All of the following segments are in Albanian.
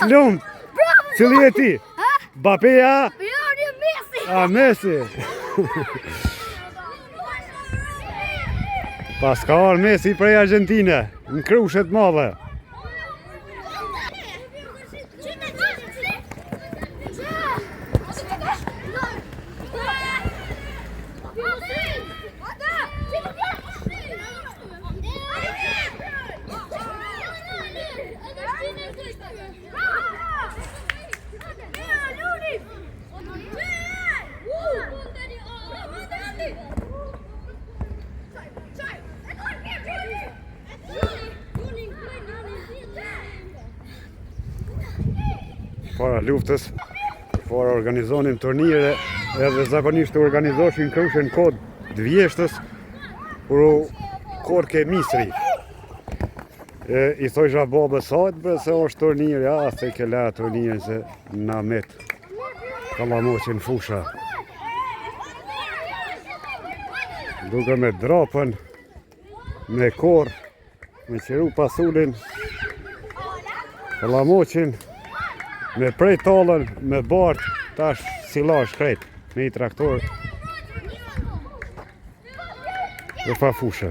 Lumb. Cili je ti? Bapeja? Messi. A, Messi. Pas ka arë Messi prej Argentine, në krushet madhe. Para luftës, para organizonin turnire, edhe zakonisht të organizoshin krushen kod të vjeshtës, kur u korke misri. I thojsha babës sajtë bre se është turnir, ja, se ke la turnirin se na met. Ka la moqin fusha. Duke me drapën, me kor, me qiru pasullin, ka la moqin, me prej talën, me bartë, tash sila shkret, me i traktor. Dhe fa fusha.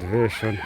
Dveshën.